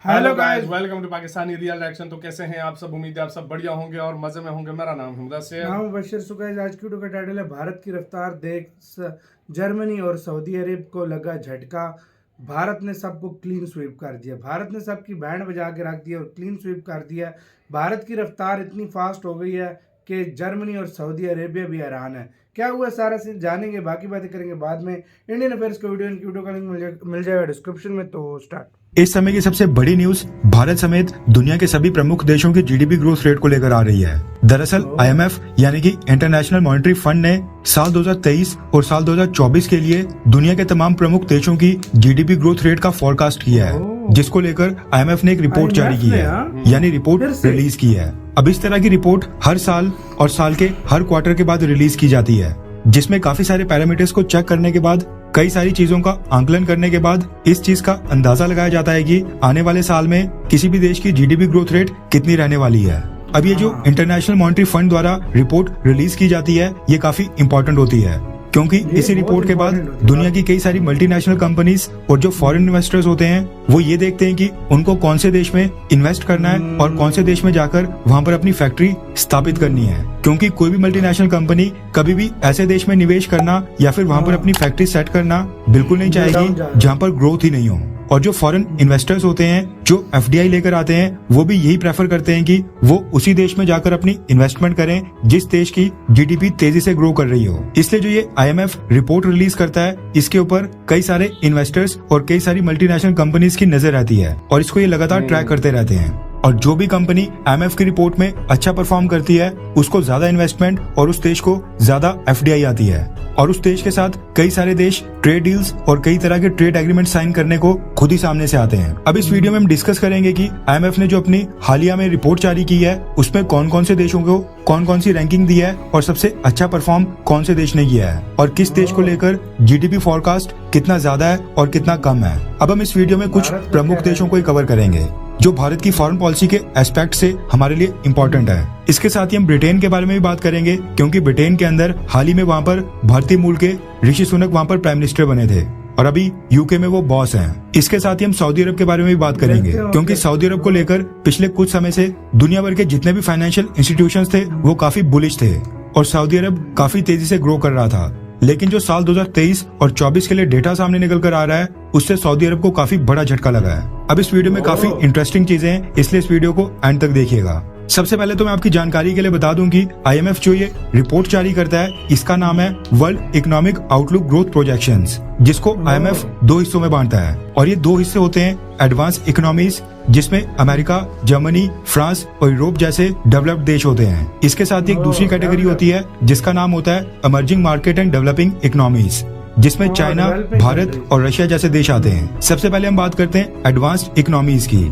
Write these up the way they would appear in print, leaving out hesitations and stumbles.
Hello guys, welcome to Pakistani real action. तो कैसे हैं आप सब? उम्मीद है आप सब बढ़िया होंगे और मजे में होंगे। मेरा नाम है मुदस्सिर। नाम बशीर सुकैज। आज की वीडियो का टाइटल है भारत की रफ्तार देख जर्मनी और सऊदी अरब को लगा झटका। भारत ने सबको क्लीन स्वीप कर दिया। भारत ने सबकी बैंड बजा के रख दिया और क्लीन स्वीप कर दिया। भारत की रफ्तार इतनी फास्ट हो गई है कि जर्मनी और सऊदी अरेबिया भी हैरान है। क्या हुआ सारा सीन जानेंगे, बाकी बातें करेंगे बाद में। इंडियन अफेयर्स का वीडियो का लिंक मिल जाएगा डिस्क्रिप्शन में। तो स्टार्ट। इस समय की सबसे बड़ी न्यूज भारत समेत दुनिया के सभी प्रमुख देशों की जीडीपी ग्रोथ रेट को लेकर आ रही है। दरअसल आईएमएफ यानी कि इंटरनेशनल मॉनेटरी फंड ने साल 2023 और साल 2024 के लिए दुनिया के तमाम प्रमुख देशों की जीडीपी ग्रोथ रेट का फोरकास्ट किया है, जिसको लेकर आईएमएफ ने एक रिपोर्ट जारी की है, यानी रिपोर्ट रिलीज की है। अब इस तरह की रिपोर्ट हर साल और साल के हर क्वार्टर के बाद रिलीज की जाती है, जिसमें काफी सारे पैरामीटर्स को चेक करने के बाद, कई सारी चीजों का आंकलन करने के बाद इस चीज का अंदाजा लगाया जाता है कि आने वाले साल में किसी भी देश की जीडीपी ग्रोथ रेट कितनी रहने वाली है। अब ये जो इंटरनेशनल मॉनेटरी फंड द्वारा रिपोर्ट रिलीज की जाती है, ये काफी इंपॉर्टेंट होती है, क्योंकि इसी रिपोर्ट के बाद दुनिया की कई सारी मल्टीनेशनल कंपनीज और जो फॉरेन इन्वेस्टर्स होते हैं वो ये देखते हैं कि उनको कौन से देश में इन्वेस्ट करना है और कौन से देश में जाकर वहाँ पर अपनी फैक्ट्री स्थापित करनी है। क्योंकि कोई भी मल्टीनेशनल कंपनी कभी भी ऐसे देश में निवेश करना या फिर वहाँ पर अपनी फैक्ट्री सेट करना बिल्कुल नहीं चाहेगी जहाँ पर ग्रोथ ही नहीं हो। और जो फॉरेन इन्वेस्टर्स होते हैं, जो एफडीआई लेकर आते हैं, वो भी यही प्रेफर करते हैं कि वो उसी देश में जाकर अपनी इन्वेस्टमेंट करें जिस देश की जीडीपी तेजी से ग्रो कर रही हो। इसलिए जो ये आईएमएफ रिपोर्ट रिलीज करता है, इसके ऊपर कई सारे इन्वेस्टर्स और कई सारी मल्टीनेशनल कंपनीज की नजर रहती है और इसको ये लगातार ट्रैक करते रहते हैं। और जो भी कंपनी आईएमएफ की रिपोर्ट में अच्छा परफॉर्म करती है, उसको ज्यादा इन्वेस्टमेंट और उस देश को ज्यादा एफडीआई आती है और उस देश के साथ कई सारे देश ट्रेड डील्स और कई तरह के ट्रेड एग्रीमेंट साइन करने को खुद ही सामने से आते हैं। अब इस वीडियो में हम डिस्कस करेंगे कि आईएमएफ ने जो अपनी हालिया में रिपोर्ट जारी की है, उसमें कौन कौन से देशों को कौन कौन सी रैंकिंग दी है और सबसे अच्छा परफॉर्म कौन से देश ने किया है और किस देश को लेकर जीडीपी फोरकास्ट कितना ज्यादा है और कितना कम है। अब हम इस वीडियो में कुछ प्रमुख देशों को ही कवर करेंगे जो भारत की फॉरेन पॉलिसी के एस्पेक्ट से हमारे लिए इम्पोर्टेंट है। इसके साथ ही हम ब्रिटेन के बारे में भी बात करेंगे, क्योंकि ब्रिटेन के अंदर हाल ही में वहाँ पर भारतीय मूल के ऋषि सुनक वहाँ पर प्राइम मिनिस्टर बने थे और अभी यूके में वो बॉस हैं। इसके साथ ही हम सऊदी अरब के बारे में भी बात करेंगे, क्योंकि सऊदी अरब को लेकर पिछले कुछ समय से दुनिया भर के जितने भी फाइनेंशियल इंस्टीट्यूशंस थे वो काफी बुलिश थे और सऊदी अरब काफी तेजी से ग्रो कर रहा था। लेकिन जो साल 2023 और 24 के लिए डेटा सामने निकल कर आ रहा है, उससे सऊदी अरब को काफी बड़ा झटका लगा है। अब इस वीडियो में काफी इंटरेस्टिंग चीजें हैं, इसलिए इस वीडियो को एंड तक देखिएगा। सबसे पहले तो मैं आपकी जानकारी के लिए बता दूं कि आईएमएफ जो ये रिपोर्ट जारी करता है, इसका नाम है world economic outlook growth projections, जिसको आईएमएफ दो हिस्सों में बांटता है और ये दो हिस्से होते हैं एडवांस इकोनॉमीज, जिसमें अमेरिका, जर्मनी, फ्रांस और यूरोप जैसे डेवलप्ड देश होते हैं। इसके साथ एक दूसरी कैटेगरी होती है जिसका नाम होता है emerging market and developing economies, जिसमें चाइना, भारत और रशिया जैसे देश आते हैं। सबसे पहले हम बात करते हैं एडवांस्ड इकोनॉमीज की,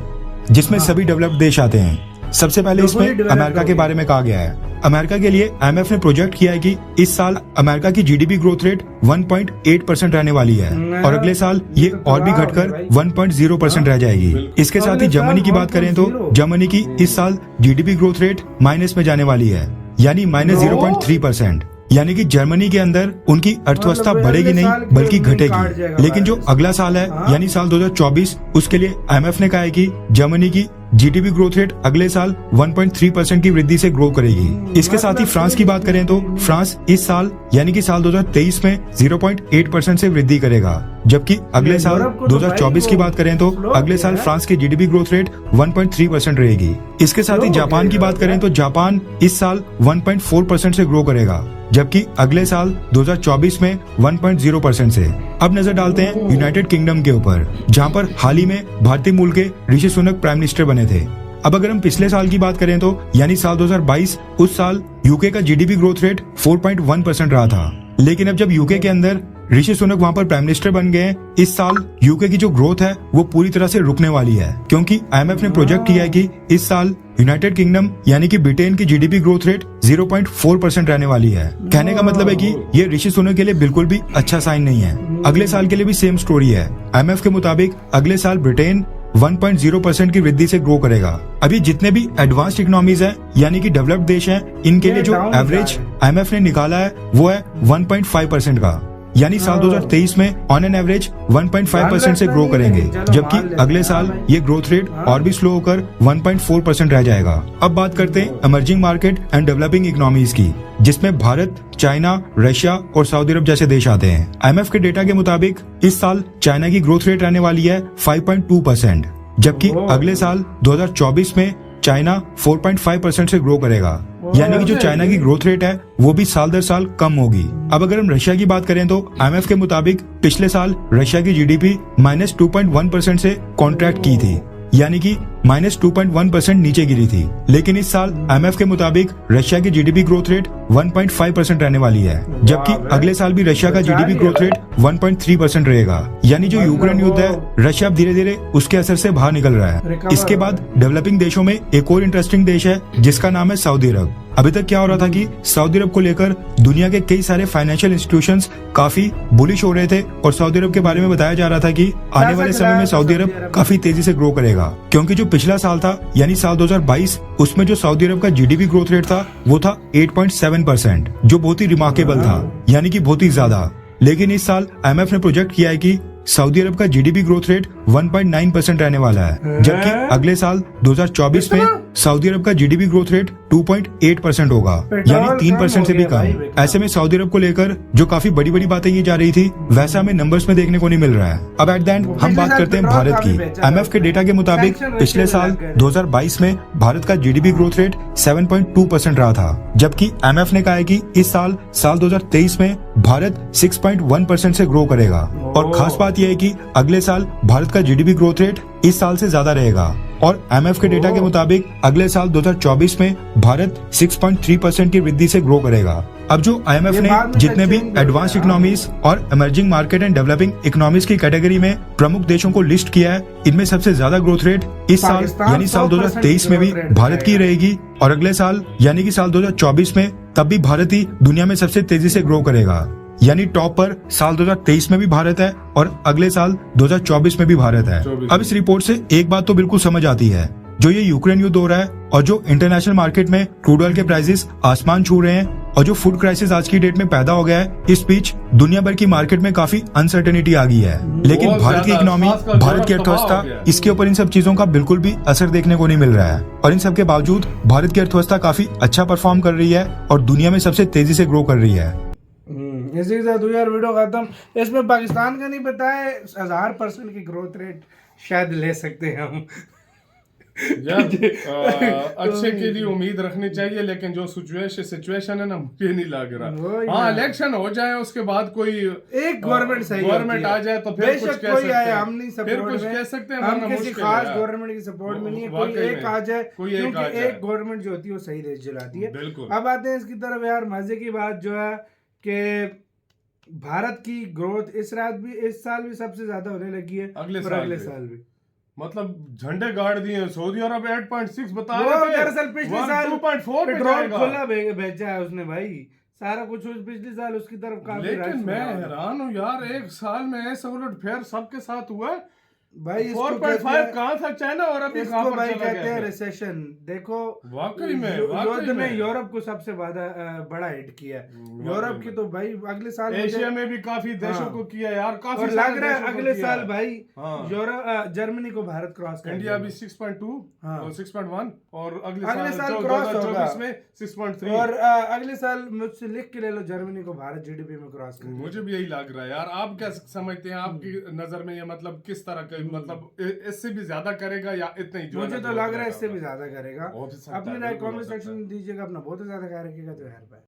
जिसमें सभी डेवलप्ड देश आते हैं। सबसे पहले इसमें अमेरिका के बारे में कहा गया है। अमेरिका के लिए आईएमएफ ने प्रोजेक्ट किया है कि इस साल अमेरिका की जीडीपी ग्रोथ रेट 1.8% रहने वाली है और अगले साल ये और भी घटकर 1.0% रह जाएगी। इसके साथ ही जर्मनी की बात करें तो जर्मनी की इस साल जीडीपी ग्रोथ रेट माइनस में जाने वाली है, यानी -0.3%। यानी कि जर्मनी के अंदर उनकी अर्थव्यवस्था बढ़ेगी नहीं बल्कि घटेगी। लेकिन जो अगला साल है यानी साल 2024, उसके लिए आईएमएफ ने कहा है कि जर्मनी की जीडीपी ग्रोथ रेट अगले साल 1.3% की वृद्धि से ग्रो करेगी। इसके साथ ही फ्रांस की बात करें तो फ्रांस इस साल यानी कि साल 2023 में 0.8% से वृद्धि करेगा, जबकि अगले साल 2024 की बात करें तो अगले साल फ्रांस की जीडीपी ग्रोथ रेट 1.3% रहेगी। इसके साथ ही जापान की बात करें तो जापान इस साल 1.4% से ग्रो करेगा, जबकि अगले साल 2024 में 1.0% से। अब नजर डालते हैं यूनाइटेड किंगडम के ऊपर, जहां पर हाल ही में भारतीय मूल के ऋषि सुनक प्राइम मिनिस्टर बने थे। अब अगर हम पिछले साल की बात करें तो यानी साल 2022, उस साल यूके का जीडीपी ग्रोथ रेट 4.1% रहा था। लेकिन अब जब यूके के अंदर ऋषि सुनक वहाँ पर प्राइम मिनिस्टर बन गए, इस साल यूके की जो ग्रोथ है वो पूरी तरह से रुकने वाली है, क्योंकि आईएमएफ ने प्रोजेक्ट किया है कि इस साल यूनाइटेड किंगडम यानी कि ब्रिटेन की जीडीपी ग्रोथ रेट 0.4% रहने वाली है। कहने का मतलब है कि ये ऋषि सुनक के लिए बिल्कुल भी अच्छा साइन नहीं है। अगले साल के लिए भी सेम स्टोरी है। आईएमएफ के मुताबिक अगले साल ब्रिटेन 1.0% की वृद्धि से ग्रो करेगा। अभी जितने भी एडवांस्ड इकोनॉमीज हैं यानी कि डेवलप्ड देश हैं, इनके लिए जो एवरेज आईएमएफ ने निकाला है वो है 1.5% का। यानी साल 2023 में ऑन एन एवरेज 1.5% से ग्रो करेंगे, जबकि अगले साल ये ग्रोथ रेट और भी स्लो होकर 1.4% रह जाएगा। अब बात करते हैं emerging market and developing economies की, जिसमें भारत, चाइना, रशिया और सऊदी अरब जैसे देश आते हैं। IMF के डेटा के मुताबिक इस साल चाइना की ग्रोथ रेट रहने वाली है 5.2%, जबकि अगले साल 2024 में चाइना 4.5% से ग्रो करेगा। यानी कि जो चाइना की ग्रोथ रेट है वो भी साल दर साल कम होगी। अब अगर हम रशिया की बात करें तो IMF के मुताबिक पिछले साल रशिया की GDP -2.1% से कॉन्ट्रैक्ट की थी, यानी कि -2.1% नीचे गिरी थी। लेकिन इस साल IMF के मुताबिक रशिया की GDP ग्रोथ रेट 1.5% रहने वाली है, जबकि अगले साल भी रशिया का GDP ग्रोथ रेट 1.3% रहेगा। यानी जो यूक्रेन युद्ध है, रशिया अब धीरे धीरे उसके असर से बाहर निकल रहा है। इसके बाद डेवलपिंग देशों में एक और इंटरेस्टिंग देश है जिसका नाम है सऊदी अरब। अभी तक क्या हो रहा था कि सऊदी अरब को लेकर दुनिया के कई सारे फाइनेंशियल इंस्टीट्यूशंस काफी बुलिश हो रहे थे और सऊदी अरब के बारे में बताया जा रहा था कि आने वाले समय में सऊदी अरब काफी तेजी से ग्रो करेगा, क्योंकि जो पिछला साल था यानी साल 2022 उसमें जो सऊदी अरब का GDP ग्रोथ रेट था वो था 8.7%, जो बहुत ही रिमार्केबल था, यानी कि बहुत ही ज्यादा। लेकिन इस साल IMF ने प्रोजेक्ट किया है कि सऊदी अरब का GDP ग्रोथ रेट 1.9% रहने वाला है, जबकि अगले साल 2024 में सऊदी अरब का GDP ग्रोथ रेट 2.8% होगा, यानी 3% से भी कम। ऐसे में सऊदी अरब को लेकर जो काफी बड़ी बड़ी बातें की जा रही थी वैसा हमें नंबर्स में देखने को नहीं मिल रहा है। अब एट द एंड हम बात करते हैं भारत की। IMF के डेटा के मुताबिक पिछले साल 2022 में भारत का GDP ग्रोथ रेट 7.2% रहा था, जबकि IMF ने कहा है कि इस साल 2023 में भारत 6.1% से ग्रो करेगा। और खास बात यह है कि अगले साल भारत का GDP ग्रोथ रेट इस साल से ज्यादा रहेगा और IMF के डेटा के मुताबिक अगले साल 2024 में भारत 6.3% की वृद्धि से ग्रो करेगा। अब जो IMF ने जितने भी एडवांस इकोनॉमीज और emerging market and developing economies की कैटेगरी में प्रमुख देशों को लिस्ट किया है, इनमें सबसे ज्यादा ग्रोथ रेट इस साल यानी साल 2023 में भी भारत की रहेगी और अगले साल यानी कि साल 2024 में तब भी भारत ही दुनिया में सबसे तेजी से ग्रो करेगा। यानी टॉप पर साल 2023 में भी भारत है और अगले साल 2024 में भी भारत है। अब इस रिपोर्ट से एक बात तो बिल्कुल समझ आती है, जो ये यूक्रेन युद्ध हो रहा है और जो इंटरनेशनल मार्केट में क्रूड ऑयल के प्राइसेस आसमान छू रहे हैं और जो फूड क्राइसिस आज की डेट में पैदा हो गया है, इस बीच दुनिया भर की मार्केट में काफी अनसर्टेनिटी आ गई है। लेकिन भारत की इकोनॉमी, भारत की अर्थव्यवस्था, इसके ऊपर इन सब चीजों का बिल्कुल भी असर देखने को नहीं मिल रहा है और इन सब के बावजूद भारत की अर्थव्यवस्था काफी अच्छा परफॉर्म कर रही है और दुनिया में सबसे तेजी से ग्रो कर रही है। इसी के साथ हुई यार वीडियो खत्म। इसमें पाकिस्तान का नहीं बताया, 1000% की ग्रोथ रेट शायद ले सकते हैं हम। यार अच्छे के लिए उम्मीद रखनी चाहिए, लेकिन जो सिचुएशन है ना, मुझे नहीं लग रहा। हाँ, इलेक्शन हो जाए उसके बाद कोई एक गवर्नमेंट आ जाए तो फिर कुछ कह सकते हैं, हम नहीं सपोर्ट कह सकते हैं, हम किसी खास गवर्नमेंट की सपोर्ट में नहीं है। कोई एक आ जाए, क्योंकि एक गवर्नमेंट जो होती है वो सही देश चलाती है। अब आते हैं इसकी तरफ। यार मजे की बात जो है कि भारत की ग्रोथ इस साल भी सबसे ज्यादा होने लगी है, अगले साल भी। मतलब झंडे गाड़ दिए। सऊदी अरब 8.6 बता रहे थे, दरअसल पिछले साल 2.4 पेट्रोल खुला भेजा है उसने भाई, सारा कुछ पिछले साल उसकी तरफ काफी। लेकिन मैं हैरान हूँ यार, एक साल में ऐसा उलट फेर सबके साथ हुआ भाई। 4.5 कहाँ था चाइना और अभी कहाँ पर चला कहते हैं रिसेशन। देखो वाकई में यूरोप को सबसे बड़ा हिट किया है। यूरोप की तो भाई अगले साल एशिया में भी काफी देशों को किया यार, काफी लग रहा है अगले साल भाई यूरोप जर्मनी को भारत क्रॉस कर, इंडिया भी 6.2 और 6.1 और अगले साल क्रॉस होगा में 6.3 और अगले साल मुझसे लिख के ले लो, जर्मनी को भारत GDP में क्रॉस कर। मुझे भी यही लग रहा है यार। आप क्या समझते हैं, आपकी नजर में ये मतलब किस तरह का, मतलब इससे भी ज्यादा करेगा या इतना ही? मुझे तो लग रहा है इससे भी ज्यादा करेगा। अपनी राय कमेंट सेक्शन में दीजिएगा, अपना बहुत ज्यादा ख्याल रखिएगा। तो यार बाय।